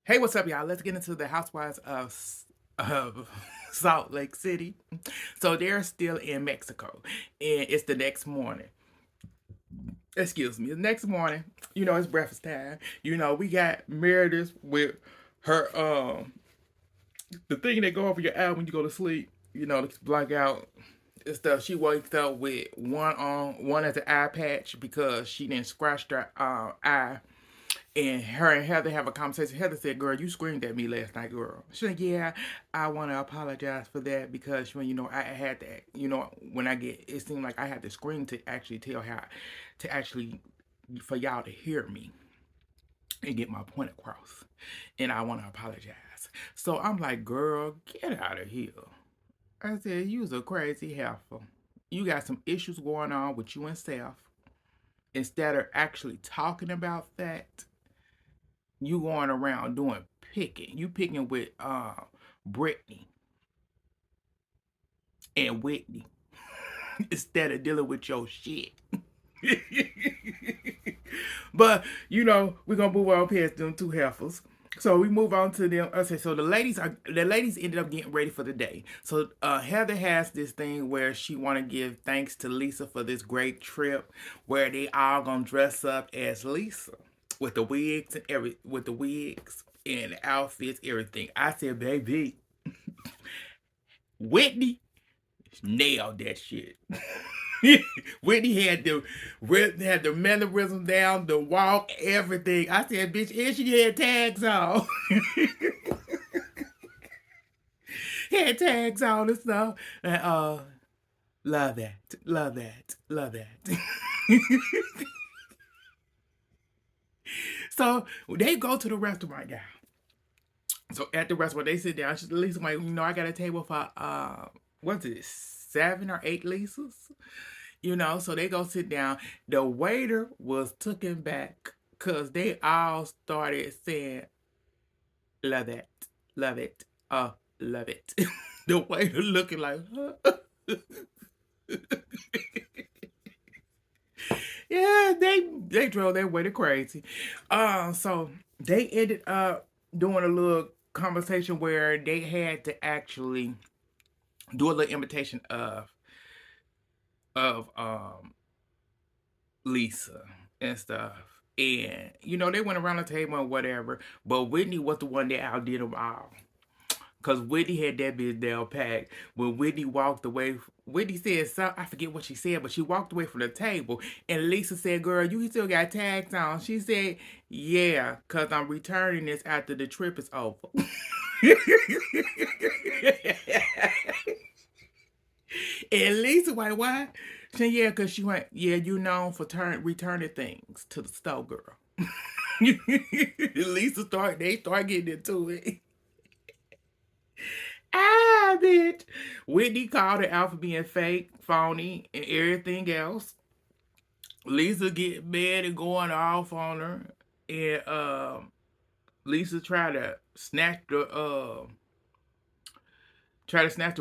Hey, what's up, y'all? Let's get into the Housewives of Salt Lake City. So they're still in Mexico, and it's the next morning. Excuse me, the next morning. It's breakfast time. We got Meredith with her the thing that go over your eye when you go to sleep. To block out and stuff. She wakes up with one as an eye patch because she didn't scratch her eye. And her and Heather have a conversation. Heather said, "Girl, you screamed at me last night, girl." She said, "Yeah, I want to apologize for that because when I had that, when it seemed like I had to scream to actually tell how, to actually for y'all to hear me and get my point across, and I want to apologize." So I'm like, "Girl, get out of here." I said, "You's a crazy heifer. You got some issues going on with you and Seth. Instead of actually talking about that, you going around doing picking. You picking with Brittany and Whitney instead of dealing with your shit." But we're gonna move on past them two heifers. So we move on to them. Okay, so the ladies ended up getting ready for the day. So Heather has this thing where she want to give thanks to Lisa for this great trip, where they all gonna dress up as Lisa with the wigs and the outfits, everything. I said, baby, Whitney nailed that shit. Whitney had the mannerism down, the walk, everything. I said, bitch, and she had tags on. Had tags on and stuff. And love that. Love that. Love that. So they go to the restaurant, yeah. So at the restaurant, they sit down. She's Lisa like, I got a table for what's it, 7 or 8 Lisas? So they go sit down. The waiter was taken back because they all started saying, "Love it, love it, love it." The waiter looking like, huh? Yeah, they drove that waiter crazy. So they ended up doing a little conversation where they had to actually do a little imitation of Lisa and stuff. And they went around the table and whatever, but Whitney was the one that outdid them all. Cause Whitney had that bitch down packed. When Whitney walked away, Whitney said something, I forget what she said, but she walked away from the table. And Lisa said, "Girl, you still got tags on." She said, "Yeah, cause I'm returning this after the trip is over." And Lisa went, "What?" She said, "Yeah, cause she went, yeah, you known for returning things to the store, girl." They start getting into it. Ah, bitch. Whitney called her out for being fake, phony, and everything else. Lisa get mad and going off on her. And Lisa try to snatch the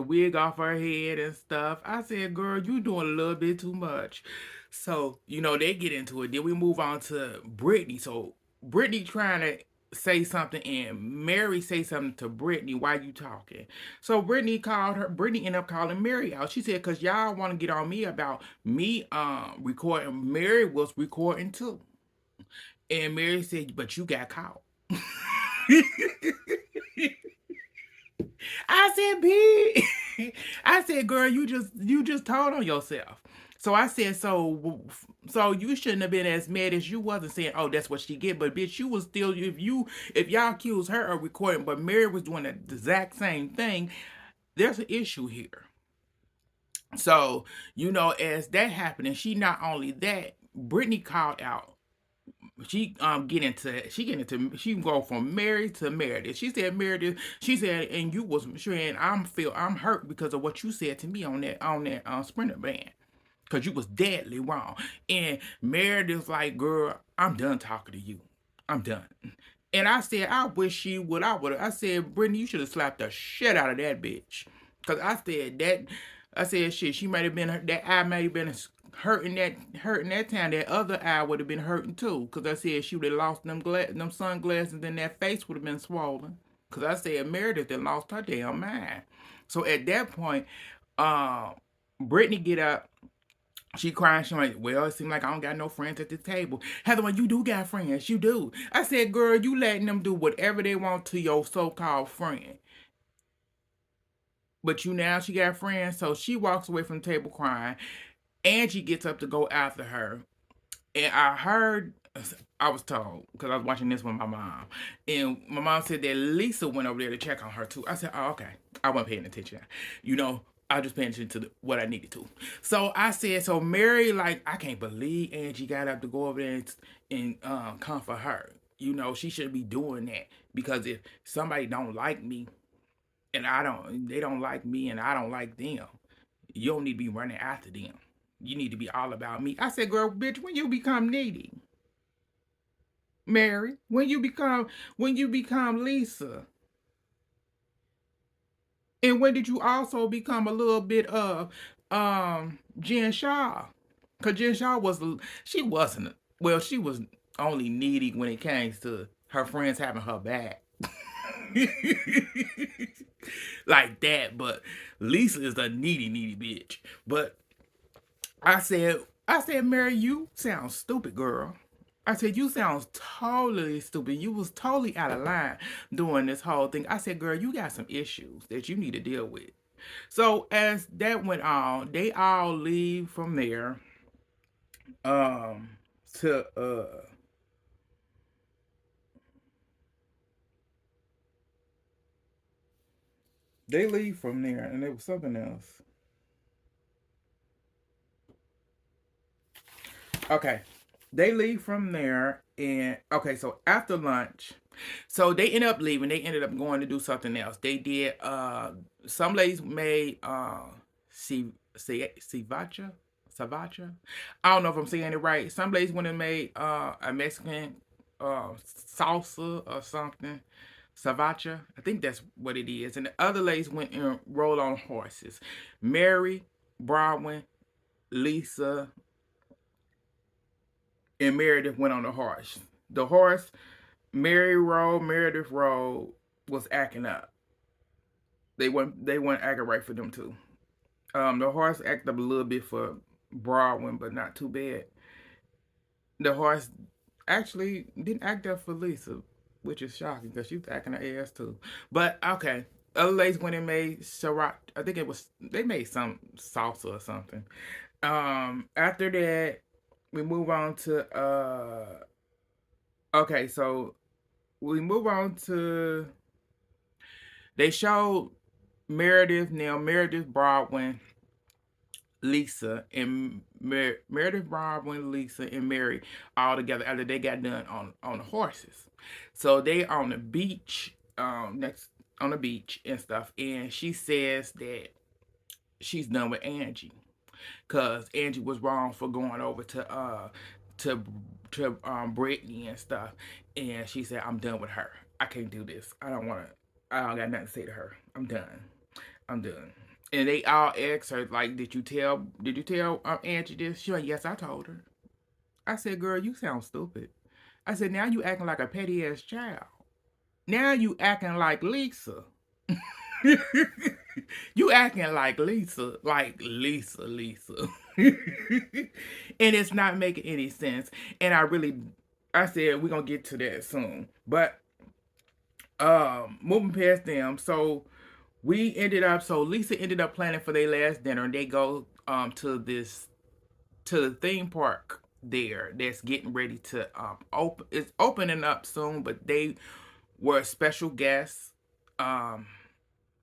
wig off her head and stuff. I said, "Girl, you doing a little bit too much." So, they get into it. Then we move on to Brittany. So Brittany trying to say something and Mary say something to Brittany while you talking. So Brittany ended up calling Mary out. She said, "Cause y'all want to get on me about me recording." Mary was recording too. And Mary said, "But you got caught." I said, "B." I said, "Girl, you just told on yourself." So I said, so you shouldn't have been as mad as you wasn't saying, "Oh, that's what she get." But bitch, you was still, if y'all accuse her of recording, but Mary was doing the exact same thing, there's an issue here. So, as that happened, and Brittany called out. She go from Mary to Meredith. She said, "Meredith," she said, "and you was sure, and I'm hurt because of what you said to me on that Sprinter band, because you was deadly wrong." And Meredith's like, "Girl, I'm done talking to you. I'm done." And I said, "I wish she would. I said, Brittany, you should have slapped the shit out of that bitch." Because I said that. I said, shit, she might have been that eye might have been hurting that time. That other eye would have been hurting too. Cause I said she would have lost them sunglasses, and then that face would have been swollen. Cause I said Meredith had lost her damn mind. So at that point, um, Brittany get up. She crying. She like, well, it seems like I don't got no friends at this table. Heather, you do got friends. You do. I said, girl, you letting them do whatever they want to your so-called friend. But you now she got friends, so she walks away from the table crying. Angie gets up to go after her. And I was told, because I was watching this with my mom, and my mom said that Lisa went over there to check on her too. I said, oh, okay. I wasn't paying attention. You know, I just paying attention to what I needed to. So I said, so Mary, like, I can't believe Angie got up to go over there and comfort her. You know, she shouldn't be doing that, because if somebody don't like me, and they don't like me, and I don't like them, you don't need to be running after them. You need to be all about me. I said, girl, bitch, when you become needy, Mary, when you become Lisa, and when did you also become a little bit of Jen Shaw? Cause Jen Shaw she wasn't well, she was only needy when it came to her friends having her back. Like that, but Lisa is a needy bitch. But I said, Mary, you sound stupid, girl. I said, you sound totally stupid. You was totally out of line doing this whole thing. I said, girl, you got some issues that you need to deal with. So as that went on, they all leave from there. Um to they leave from there and there was something else. Okay. They leave from there and okay, so after lunch, so they ended up leaving. They ended up going to do something else. They did some ladies made Sivacha. Savacha. I don't know if I'm saying it right. Some ladies went and made a Mexican salsa or something. Savacha. I think that's what it is. And the other ladies went and rode on horses. Mary, Brodwin, Lisa, and Meredith went on the horse. The horse, Meredith Road was acting up. They weren't acting right for them too. The horse acted up a little bit for Brodwin, but not too bad. The horse actually didn't act up for Lisa, which is shocking because she was acting her ass too. But okay. Other ladies went and made Sriracha. I think it was they made some salsa or something. After that, we move on to okay, so we move on to they showed Meredith Brodwin, Lisa, and Meredith Brodwin, Lisa, and Mary all together after they got done on the horses. So they on the beach, next on the beach and stuff, and she says that she's done with Angie because Angie was wrong for going over to Brittany and stuff, and she said, "I'm done with her. I can't do this. I don't want to. I don't got nothing to say to her. I'm done. I'm done." And they all asked her, like, did you tell Angie this? She like, yes, I told her. I said, girl, you sound stupid. I said, now you acting like a petty ass child. Now you acting like Lisa. You acting like Lisa. And it's not making any sense. And I said we're gonna get to that soon. But moving past them, so Lisa ended up planning for their last dinner and they go to the theme park there that's getting ready to open. It's opening up soon, but they were special guests. Um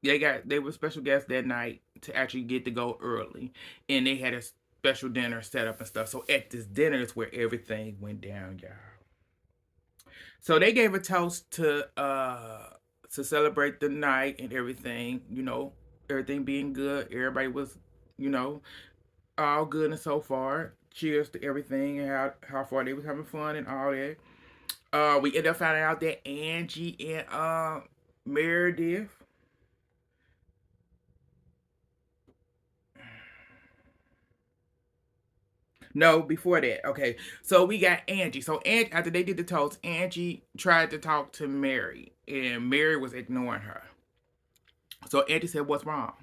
they were special guests that night to actually get to go early, and they had a special dinner set up and stuff. So at this dinner is where everything went down, y'all. So they gave a toast to celebrate the night and everything. You know, everything being good. Everybody was, you know, all good and so far. Cheers to everything and how far they was having fun and all that. We ended up finding out that Angie and Meredith No, before that. Okay. So we got Angie. So Angie, after they did the toast, Angie tried to talk to Mary, and Mary was ignoring her. So Angie said, "What's wrong?"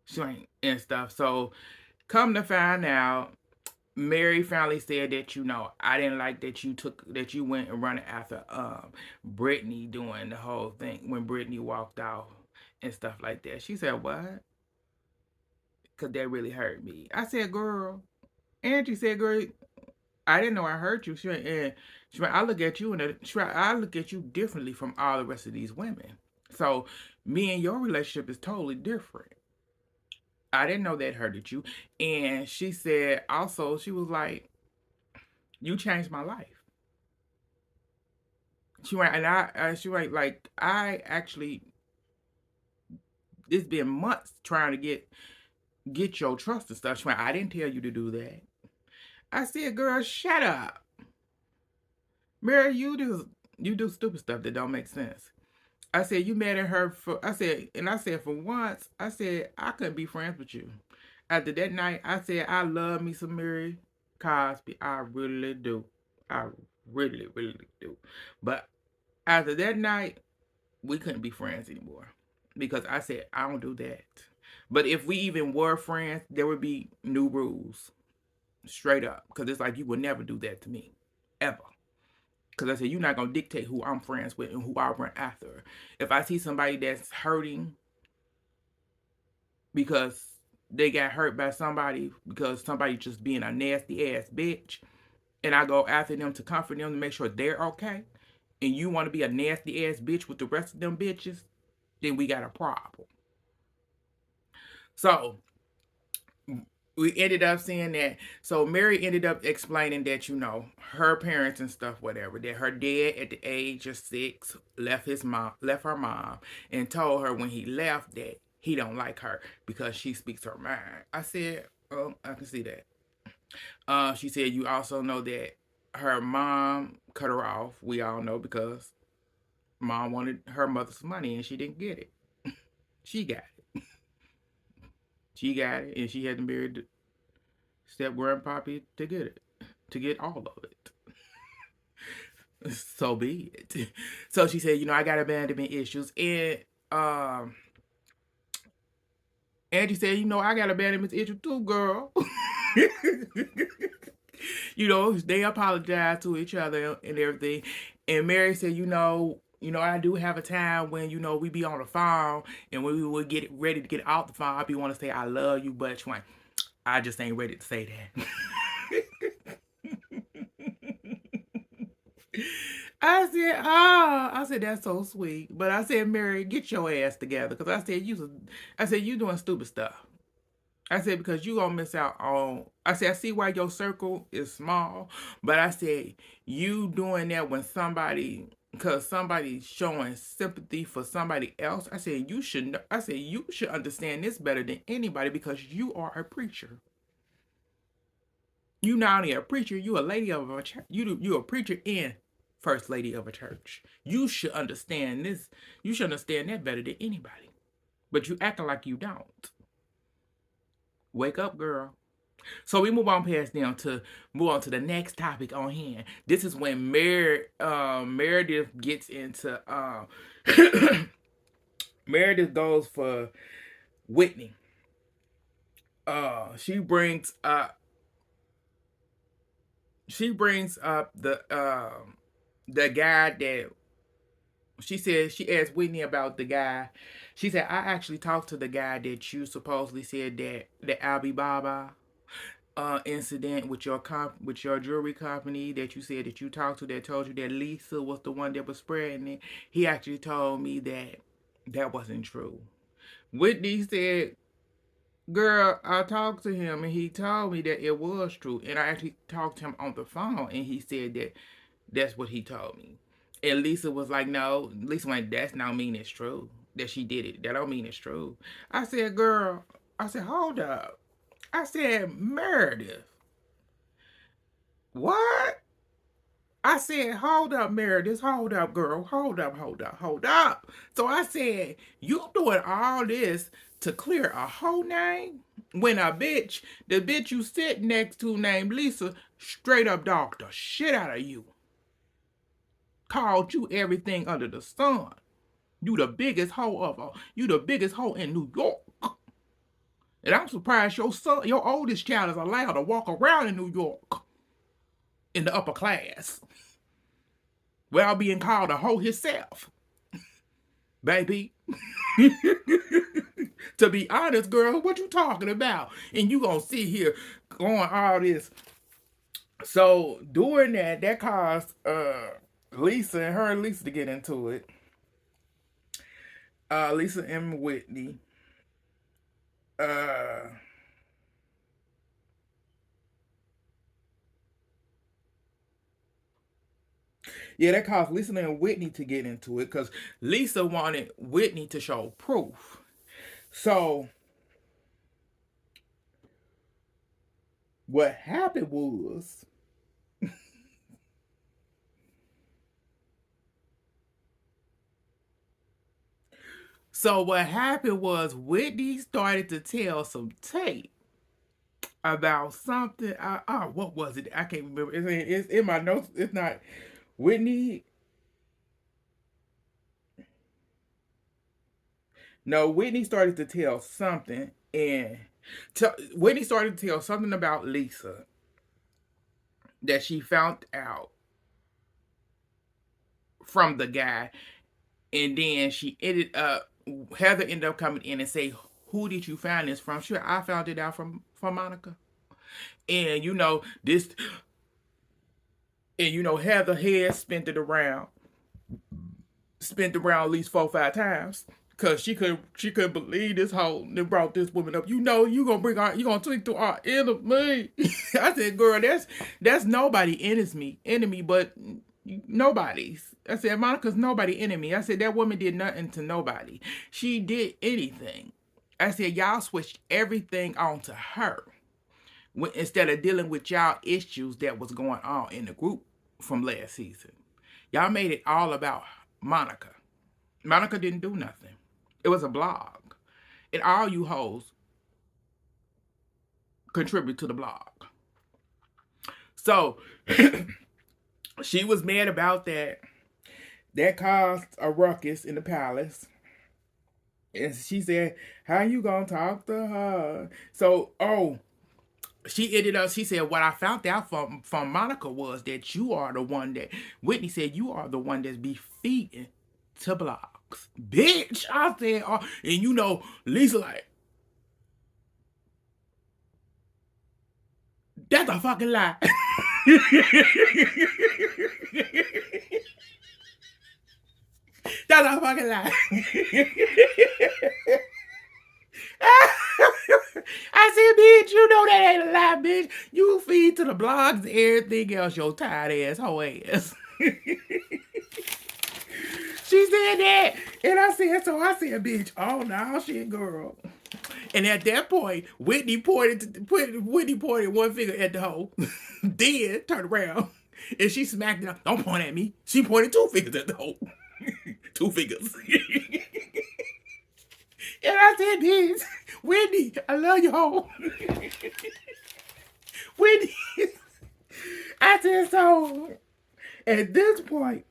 She ain't and stuff. So come to find out, Mary finally said that I didn't like that you went and running after Brittany doing the whole thing when Brittany walked off and stuff like that. She said, "What?" Because that really hurt me. I said, "Girl." Angie said, "Girl, I didn't know I hurt you." She went, and she went, "I look at you I look at you differently from all the rest of these women. So me and your relationship is totally different. I didn't know that hurted you." And she said also, she was like, "You changed my life." She went, and she went, like, "I actually, it's been months trying to get your trust and stuff." She went, "I didn't tell you to do that." I said, "Girl, shut up. Mary, you do stupid stuff that don't make sense." I said, "You mad at her for," I said, "For once," I said, "I couldn't be friends with you." After that night, I said, "I love me some Mary Cosby. I really do. I really, really do." But after that night, we couldn't be friends anymore because I said, "I don't do that." But if we even were friends, there would be new rules, straight up. Because it's like, you would never do that to me, ever. Because I said, "You're not going to dictate who I'm friends with and who I run after." If I see somebody that's hurting because they got hurt by somebody, because somebody just being a nasty ass bitch, and I go after them to comfort them to make sure they're okay, and you want to be a nasty ass bitch with the rest of them bitches, then we got a problem. So we ended up seeing that. So Mary ended up explaining that her parents and stuff, whatever, that her dad at the age of 6 left her mom, and told her when he left that he don't like her because she speaks her mind. I said, "Oh, I can see that." She said, "You also know that her mom cut her off. We all know because mom wanted her mother's money and she didn't get it. She got it. She got it, and she had to marry the step grandpappy to get it, to get all of it." So be it. So she said, "I got abandonment issues," and um, Angie said, "I got abandonment issues too, girl." They apologize to each other and everything. And Mary said, I do have a time when, we be on the phone, and when we would get ready to get off the phone, I be want to say, 'I love you,' but I just ain't ready to say that." I said, "That's so sweet." But I said, "Mary, get your ass together." Because I said, "You doing stupid stuff." I said, "Because you gonna miss out on," I said, "I see why your circle is small, but I said, you doing that when because somebody's showing sympathy for somebody else. I said, you should understand this better than anybody because you are a preacher. You not only a preacher, you a lady of a church. You a preacher and first lady of a church. You should understand this. You should understand that better than anybody. But you acting like you don't. Wake up, girl." So we move on past them to move on to the next topic on hand. This is when Meredith gets into Meredith goes for Whitney. She brings up the guy that she said, she asked Whitney about the guy. She said, "I actually talked to the guy that you supposedly said that the Alibaba incident with your jewelry company that you said that you talked to, that told you that Lisa was the one that was spreading it. He actually told me that that wasn't true." Whitney said, "Girl, I talked to him and he told me that it was true. And I actually talked to him on the phone and he said that that's what he told me." And Lisa was like, "No." Lisa went, "That's not mean it's true. That she did it. That don't mean it's true." I said, "Girl," I said, "Hold up." I said, "Meredith, what?" I said, hold up, Meredith, hold up, girl, hold up, hold up, hold up. So I said, you doing all this to clear a whole name? When the bitch you sit next to named Lisa, straight up dogged the shit out of you. Called you everything under the sun. You the biggest hoe of all. You the biggest hoe in New York. And I'm surprised your son, your oldest child, is allowed to walk around in New York in the upper class without being called a hoe himself, baby. To be honest, girl, what you talking about? And you gonna sit here going all this. So doing that caused Lisa and her and Lisa to get into it. Lisa and Whitney. Uh yeah, that caused Lisa and Whitney to get into it because Lisa wanted Whitney to show proof. So what happened was Whitney started to tell some tape about something. What was it? I can't remember. It's in my notes. It's not Whitney. No, Whitney started to tell something, and Whitney started to tell something about Lisa that she found out from the guy, and then she ended up. Heather ended up coming in and say, "Who did you find this from?" Sure, I found it out from Monica, and this, and Heather had spent around at least 4 or 5 times. Cause she couldn't believe this hoe that brought this woman up. You gonna tweak to our enemy. I said, girl, that's nobody enemy, but nobody's. I said, Monica's nobody enemy. I said that woman did nothing to nobody. She did anything. I said y'all switched everything on to her instead of dealing with y'all issues that was going on in the group from last season. Y'all made it all about Monica. Monica didn't do nothing. It was a blog. And all you hoes contribute to the blog. So she was mad about that. That caused a ruckus in the palace. And she said, how you gonna talk to her? So, she said, what I found out from Monica was that you are the one that, Whitney said, you are the one that's be feeding to blogs. Bitch, I said, and Lisa like, that's a fucking lie. That's a fucking lie. I said, bitch, you know that ain't a lie, bitch. You feed to the blogs and everything else, your tired ass, hoe ass. She said that. And I said, bitch, oh, no, shit, girl. And at that point, Whitney pointed one finger at the hoe, then turned around and she smacked it up. Don't point at me. She pointed 2 fingers at the hoe. 2 fingers. And I said, bitch, Whitney, I love you, hoe. Whitney. I said, so at this point,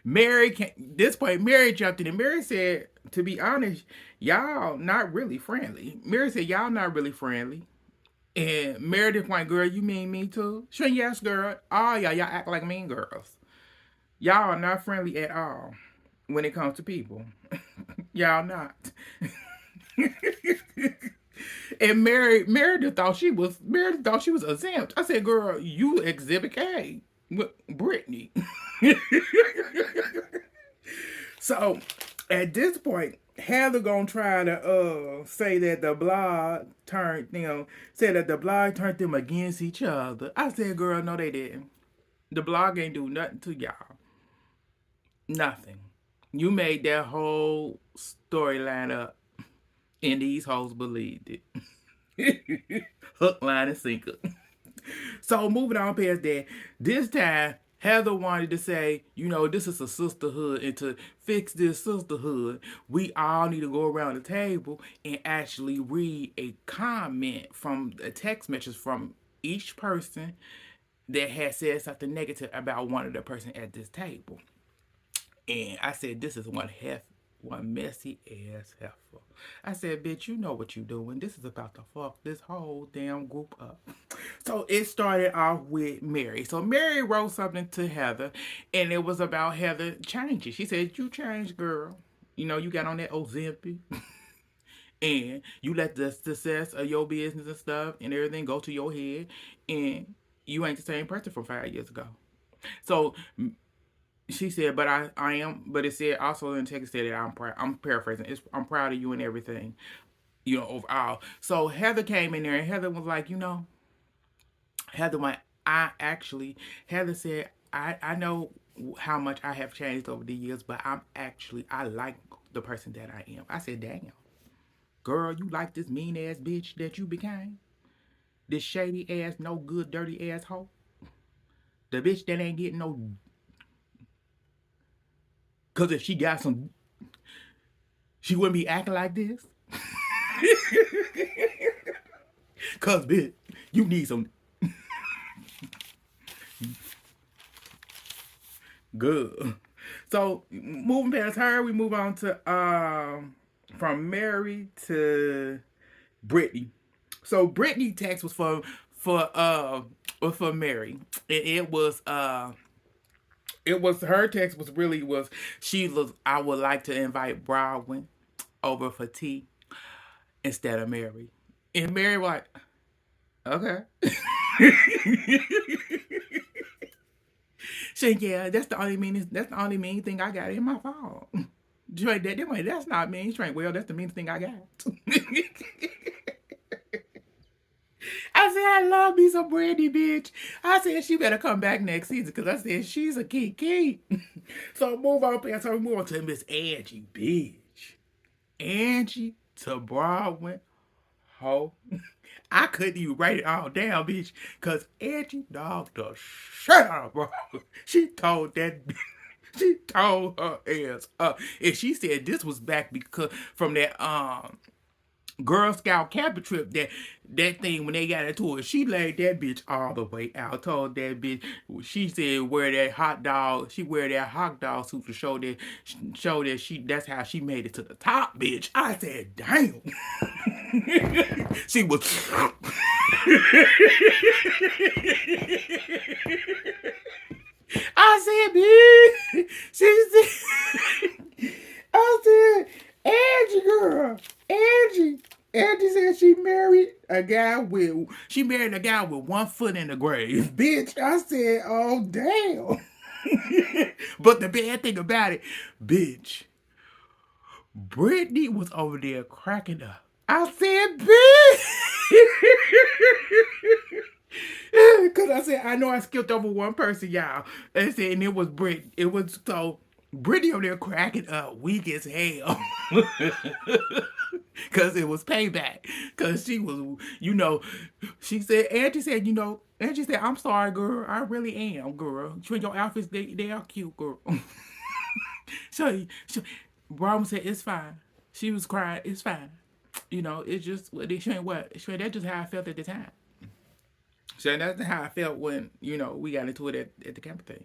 Mary jumped in and Mary said, to be honest, y'all not really friendly. Mary said, y'all not really friendly. And Meredith went, girl, you mean me too? She went, yes, girl. All y'all act like mean girls. Y'all are not friendly at all when it comes to people. Y'all not. And Meredith thought she was exempt. I said, girl, you exhibit K with Brittany. So at this point, Heather gonna try to say that the blog turned them against each other. I said, girl, no, they didn't. The blog ain't do nothing to y'all. Nothing. You made that whole storyline up, and these hoes believed it. Hook, line, and sinker. So moving on past that, this time Heather wanted to say, this is a sisterhood, and to fix this sisterhood, we all need to go around the table and actually read a comment from a text message from each person that had said something negative about one of the person at this table. And I said, this is one messy ass heifer. I said, bitch, you know what you doing. This is about to fuck this whole damn group up. So it started off with Mary. So Mary wrote something to Heather, and it was about Heather changing. She said, you changed, girl. You got on that Ozempic. And you let the success of your business and stuff and everything go to your head, and you ain't the same person from 5 years ago. So she said, but I am, but it said also in the text said that I'm proud. I'm paraphrasing. I'm proud of you and everything, overall. So Heather came in there, and Heather was like, Heather went, Heather said, I know how much I have changed over the years, but I like the person that I am. I said, damn, girl, you like this mean ass bitch that you became? This shady ass, no good, dirty ass hoe? The bitch that ain't getting no. Because if she got some, she wouldn't be acting like this. Because, bitch, you need some. Good. So, moving past her, we move on to, from Mary to Brittany. So, Brittany text was for Mary. And it was her text was I would like to invite Brodwin over for tea instead of Mary. And Mary was like, okay. She said, yeah, that's the only mean thing I got in my phone. That's not mean. She went, well, that's the meanest thing I got. I said, I love me some Brandy, bitch. I said, she better come back next season because I said, she's a key. So move on to Miss Angie, bitch. Angie to Broadway. Ho. I couldn't even write it all down, bitch, because Angie dogged the shit out of Broadway. She told her ass up. And she said this was back because from that Girl Scout camping trip, that thing when they got into it, she laid that bitch all the way out. Told that bitch, she said she wear that hot dog suit to show that that's how she made it to the top, bitch. I said, damn. She was. I said, bitch. She said, I said, Angie girl, Angie. Angie said she married a guy with 1 foot in the grave. Bitch, I said, oh damn. But the bad thing about it, bitch, Brittany was over there cracking up. I said, bitch. Because I said, I know I skipped over one person, y'all. And it was Brittany. It was so Brittany over there cracking up, weak as hell. Because it was payback. Because she was, Angie said, I'm sorry, girl. I really am, girl. Your outfits, they are cute, girl. so Robin said, it's fine. She was crying, it's fine. It's just, that's just how I felt at the time. So that's how I felt when, we got into it at the camper thing.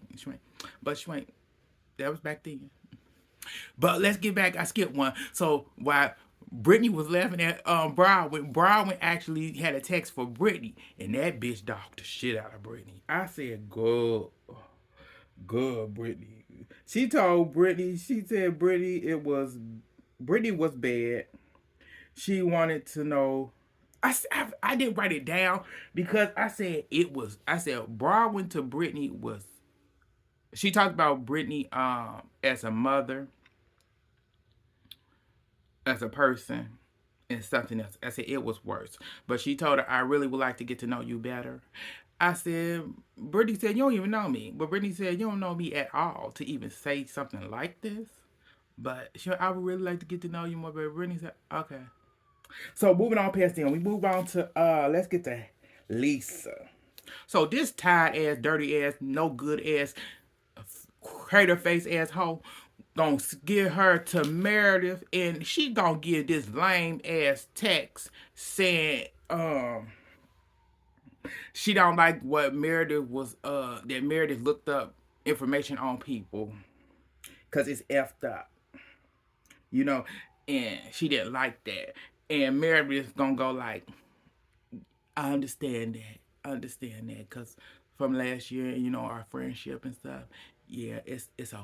But that was back then. But let's get back. I skipped one. So while Brittany was laughing at Broadwin actually had a text for Brittany, and that bitch dogged the shit out of Brittany. I said, good, Brittany. She told Brittany, she said Brittany was bad. She wanted to know. I didn't write it down because I said Broadwin to Brittany was. She talked about Brittany as a mother, as a person, and something else. I said it was worse. But she told her, I really would like to get to know you better. I said, Brittany said, you don't even know me. But Brittany said, you don't know me at all to even say something like this. But I would really like to get to know you more. But Brittany said, okay. So moving on past them, we move on to let's get to Lisa. So this tired ass, dirty ass, no good ass, crater face ass hoe gonna give her to Meredith, and she gonna give this lame ass text saying she don't like what Meredith was that Meredith looked up information on people because it's effed up, you know, and she didn't like that. And Meredith gonna go like, I understand that. I understand that because from last year, you know, our friendship and stuff. Yeah, it's okay.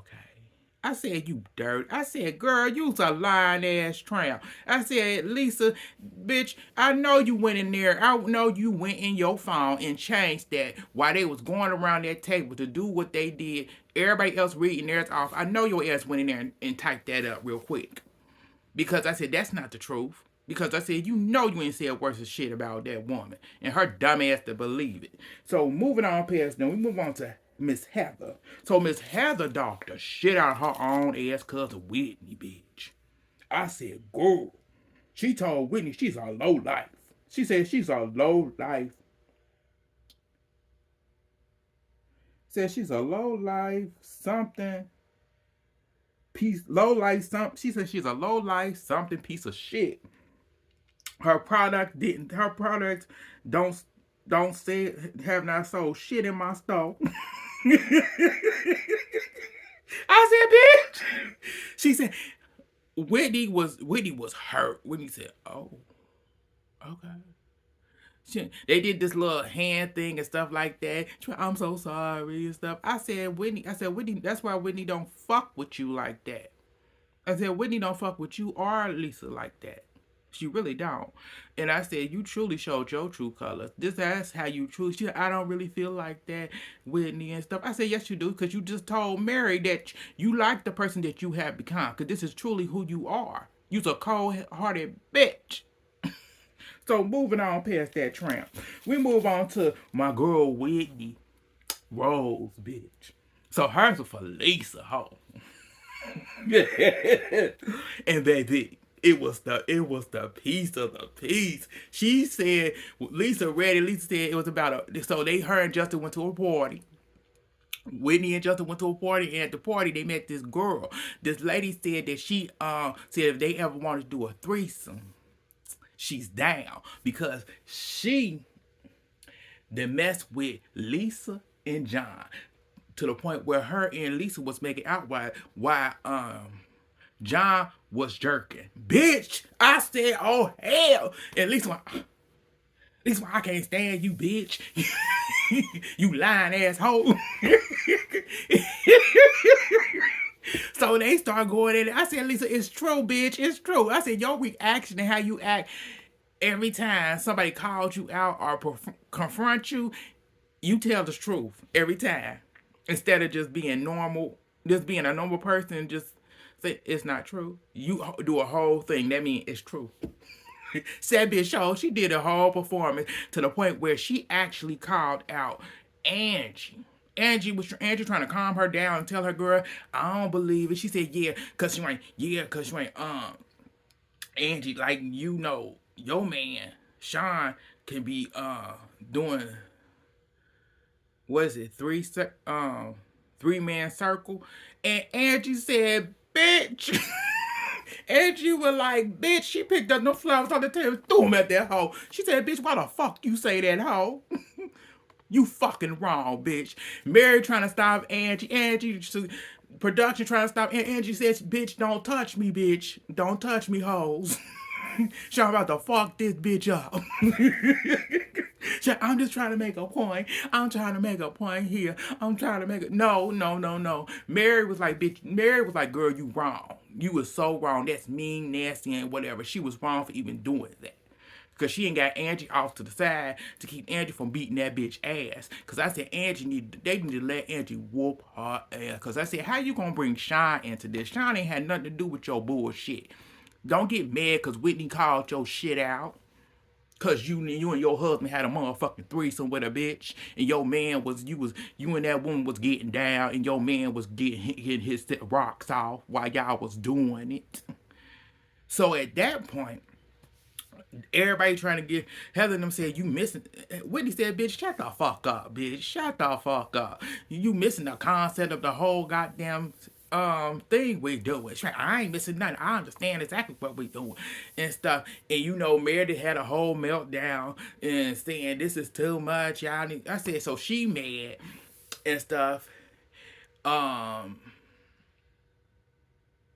I said you dirt. I said, girl, you's a lying ass tramp. I said, Lisa, bitch, I know you went in there. I know you went in your phone and changed that while they was going around that table to do what they did. Everybody else reading theirs off. I know your ass went in there and typed that up real quick. Because I said, that's not the truth. Because I said, you know you ain't said worse shit about that woman. And her dumb ass to believe it. So moving on past them, we move on to Miss Heather. So Miss Heather doctor shit out her own ass cousin Whitney, bitch. I said, girl. She told Whitney she's a low life. She said she's a low life. Said she's a low life something piece low life something. She said she's a low life something piece of shit. Her product don't say have not sold shit in my store. I said, bitch. She said Whitney was hurt. Whitney said, oh, okay. They did this little hand thing and stuff like that. I'm so sorry and stuff. I said, Whitney, that's why Whitney don't fuck with you like that. I said, Whitney don't fuck with you or Lisa like that. She really don't. And I said, you truly showed your true colors. That's how you truly. She said, I don't really feel like that, Whitney and stuff. I said, yes, you do, because you just told Mary that you like the person that you have become, because this is truly who you are. You's a cold-hearted bitch. So moving on past that tramp, we move on to my girl Whitney Rose, bitch. So hers was for Lisa, ho. And baby, it was the piece of the piece. She said Lisa read it. Lisa said it was about so her and Justin went to a party. Whitney and Justin went to a party, and at the party they met this girl. This lady said that she said if they ever wanted to do a threesome, she's down because she then messed with Lisa and John to the point where her and Lisa was making out why John was jerking. Bitch, I said, oh hell. And Lisa I can't stand you, bitch. You lying asshole. So they start going in. I said, Lisa, it's true, bitch. It's true. I said, your reaction and how you act every time somebody calls you out or confront you, you tell the truth every time. Instead of just being normal, just being a normal person, just say it's not true. You do a whole thing. That means it's true. Said bitch show. She did a whole performance to the point where she actually called out Angie. Angie trying to calm her down and tell her, girl, I don't believe it. She said, cause you ain't Angie, like, you know, your man, Sean, can be doing what is it, three-man circle. And Angie said, bitch. Angie was like, bitch, she picked up no flowers on the table, threw them at that hoe. She said, bitch, why the fuck you say that, hoe? You fucking wrong, bitch. Mary trying to stop Angie. Production trying to stop. And Angie says, bitch, don't touch me, bitch. Don't touch me, hoes. She about to fuck this bitch up. I'm just trying to make a point. I'm trying to make a point here. I'm trying to make it. No. Mary was like, bitch. Mary was like, girl, you wrong. You was so wrong. That's mean, nasty, and whatever. She was wrong for even doing that. Because she ain't got Angie off to the side to keep Angie from beating that bitch ass. Because I said they need to let Angie whoop her ass. Because I said, how you going to bring Sean into this? Sean ain't had nothing to do with your bullshit. Don't get mad because Whitney called your shit out. Because you and your husband had a motherfucking threesome with a bitch. And your man you and that woman was getting down. And your man was getting his rocks off while y'all was doing it. So at that point, Everybody trying to get Heather and them said you missing. Whitney said, "Bitch, shut the fuck up, bitch. Shut the fuck up. You missing the concept of the whole goddamn thing we doing. I ain't missing nothing. I understand exactly what we doing and stuff. And you know, Meredith had a whole meltdown and saying this is too much. Y'all need. I said so she mad and stuff. Um,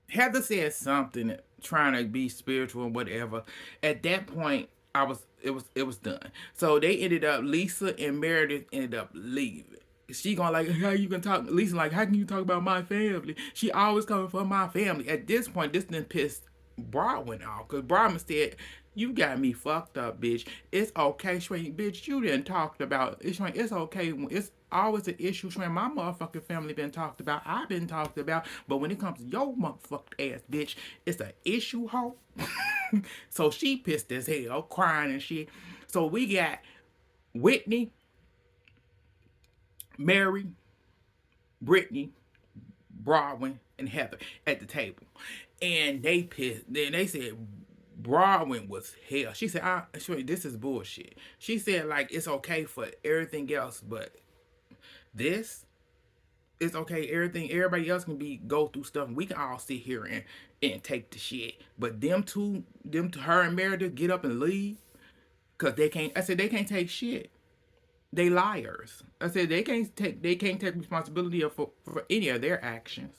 Heather said something trying to be spiritual and whatever. At that point, it was done. So they ended up Lisa and Meredith ended up leaving. She going like, how you can talk? Lisa like, how can you talk about my family? She always coming for my family. At this point, this didn't piss Brodwin off because Brodwin said, "You got me fucked up, bitch. It's okay, Shway. Bitch, you didn't talk about it. Shway, it's okay. It's always an issue, Shway. My motherfucking family been talked about. I've been talked about. But when it comes to your motherfucking ass, bitch, it's an issue, hoe." So she pissed as hell, crying and shit. So we got Whitney, Mary, Brittany, Brodwin, and Heather at the table. And they pissed. Then they said Brodwin was hell. She said, this is bullshit. She said, like, it's okay for everything else, but this, it's okay. Everybody else can go through stuff. And we can all sit here and take the shit. But her and Meredith get up and leave because they can't. I said they can't take shit. They liars. I said they can't take responsibility for any of their actions.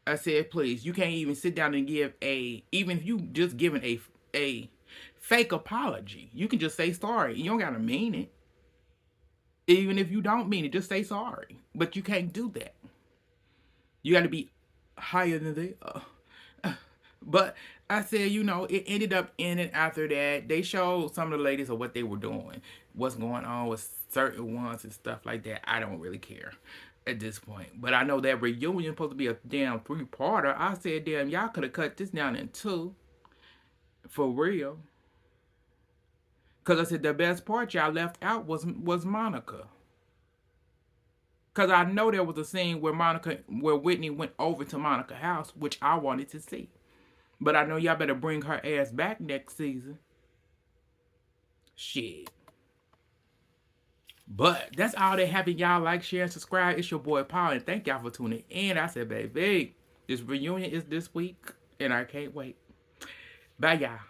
I said, please, you can't even sit down and give even if you just giving a fake apology. You can just say sorry. You don't gotta mean it. Even if you don't mean it, just say sorry. But you can't do that. You gotta be higher than they are. But I said, it ended up ending after that. They showed some of the ladies of what they were doing, what's going on with certain ones and stuff like that. I don't really care at this point. But I know that reunion supposed to be a damn 3-parter. I said, damn, y'all could have cut this down in 2. For real. Because I said the best part y'all left out was Monica. Because I know there was a scene where Whitney went over to Monica's house, which I wanted to see. But I know y'all better bring her ass back next season. Shit. But that's all that happened. Y'all like, share, and subscribe. It's your boy Paul, and thank y'all for tuning in. I said, baby, this reunion is this week, and I can't wait. Bye, y'all.